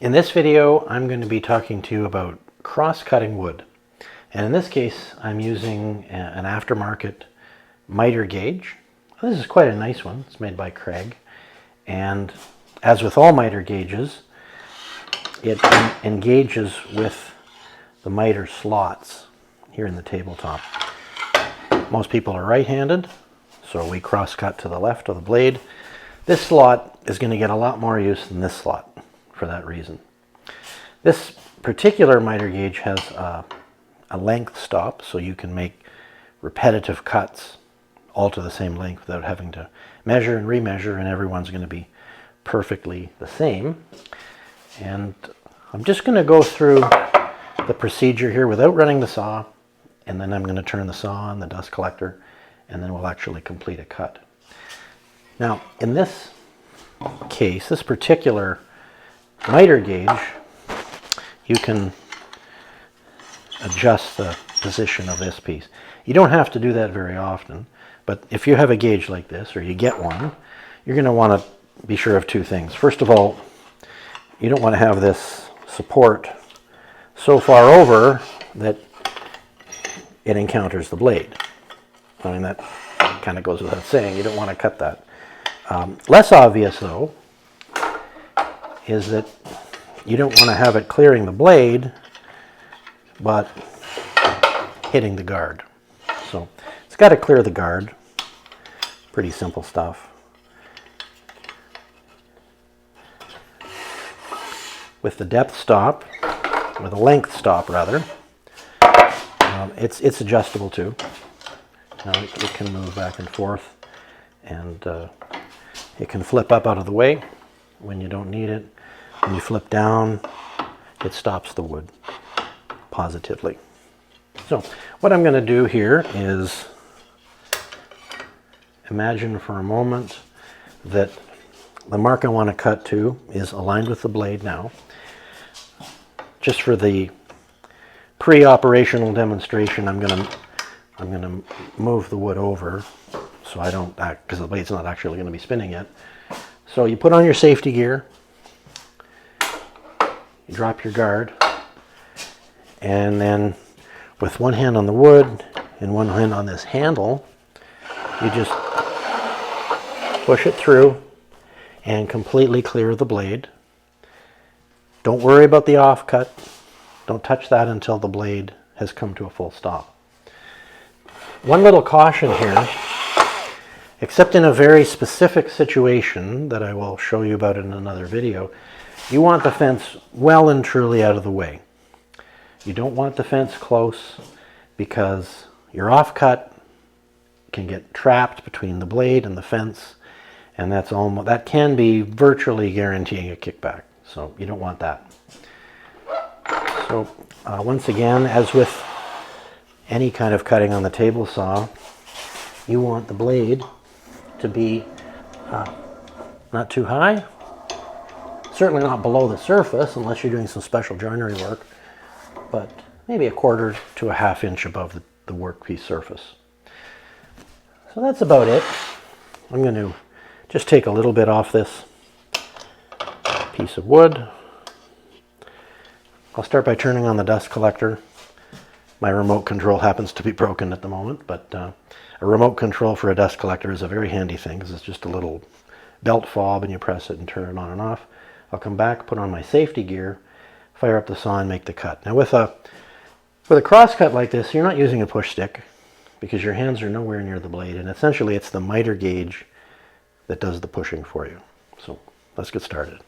In this video, I'm going to be talking to you about cross-cutting wood. And in this case, I'm using an aftermarket miter gauge. This is quite a nice one. It's made by Craig. And as with all miter gauges, it engages with the miter slots here in the tabletop. Most people are right-handed, so we cross-cut to the left of the blade. This slot is going to get a lot more use than this slot for that reason. This particular miter gauge has a length stop, so you can make repetitive cuts all to the same length without having to measure and remeasure, and everyone's going to be perfectly the same. And I'm just going to go through the procedure here without running the saw, and then I'm going to turn the saw on, the dust collector, and then we'll actually complete a cut. Now, in this case, this particular miter gauge, you can adjust the position of this piece. You don't have to do that very often, but if you have a gauge like this, or you get one, you're going to want to be sure of two things. First of all, you don't want to have this support so far over that it encounters the blade. I mean, that kind of goes without saying. You don't want to cut that. Less obvious, though, is that you don't want to have it clearing the blade, but hitting the guard. So it's got to clear the guard. Pretty simple stuff. With the depth stop, or the length stop rather, it's adjustable too. Now it can move back and forth, and it can flip up out of the way when you don't need it. When you flip down, it stops the wood positively. So what I'm going to do here is imagine for a moment that the mark I want to cut to is aligned with the blade now. Just for the pre-operational demonstration, I'm going to move the wood over so I don't act, because the blade's not actually going to be spinning yet. So you put on your safety gear, you drop your guard, and then with one hand on the wood and one hand on this handle, you just push it through and completely clear the blade. Don't worry about the offcut. Don't touch that until the blade has come to a full stop. One little caution here, except in a very specific situation that I will show you about in another video, you want the fence well and truly out of the way. You don't want the fence close, because your offcut can get trapped between the blade and the fence, and that can be virtually guaranteeing a kickback. So you don't want that. So once again, as with any kind of cutting on the table saw, you want the blade to be not too high, certainly not below the surface unless you're doing some special joinery work, but maybe 1/4 to a 1/2 inch above the workpiece surface. So that's about it. I'm going to just take a little bit off this piece of wood. I'll start by turning on the dust collector. My remote control happens to be broken at the moment, but a remote control for a dust collector is a very handy thing, because it's just a little belt fob and you press it and turn it on and off. I'll come back, put on my safety gear, fire up the saw and make the cut. Now with a cross cut like this, you're not using a push stick because your hands are nowhere near the blade, and essentially it's the miter gauge that does the pushing for you. So let's get started.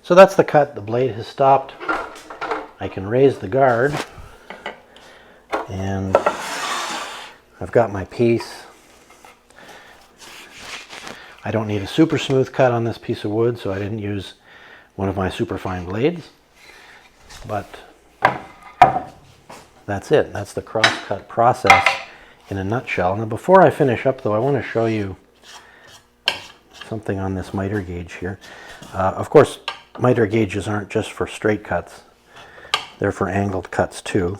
So that's the cut. The blade has stopped. I can raise the guard, and I've got my piece. I don't need a super smooth cut on this piece of wood, so I didn't use one of my super fine blades. But that's it. That's the cross-cut process in a nutshell. Now, before I finish up, though, I want to show you something on this miter gauge here. Of course, miter gauges aren't just for straight cuts. They're for angled cuts, too.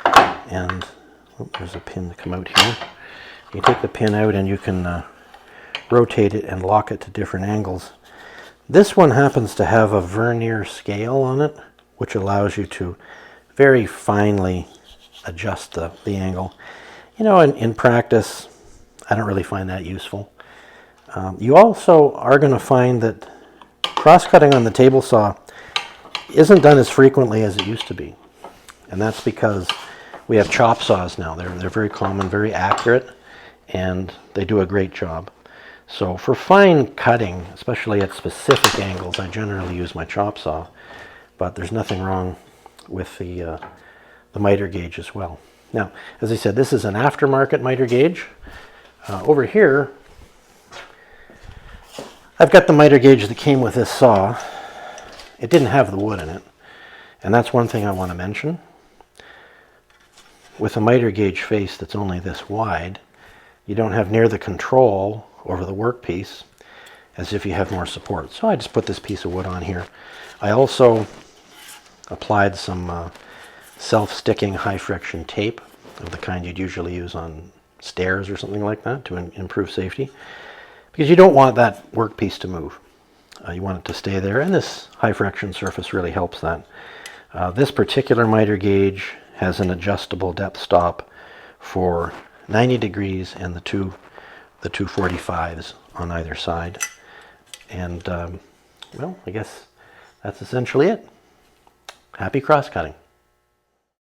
And there's a pin to come out here. You take the pin out and you can rotate it and lock it to different angles. This one happens to have a vernier scale on it, which allows you to very finely adjust the angle. You know, in practice, I don't really find that useful. You also are going to find that cross-cutting on the table saw isn't done as frequently as it used to be. And that's because we have chop saws now. They're very common, very accurate, and they do a great job. So for fine cutting, especially at specific angles, I generally use my chop saw. But there's nothing wrong with the miter gauge as well. Now, as I said, this is an aftermarket miter gauge. Over here, I've got the miter gauge that came with this saw. It didn't have the wood in it, and that's one thing I want to mention. With a miter gauge face that's only this wide, you don't have near the control over the workpiece as if you have more support. So I just put this piece of wood on here. I also applied some self-sticking high-friction tape of the kind you'd usually use on stairs or something like that to improve safety, because you don't want that workpiece to move. You want it to stay there, and this high-friction surface really helps that. This particular miter gauge has an adjustable depth stop for 90 degrees and the two 45s on either side. And, well, I guess that's essentially it. Happy cross-cutting.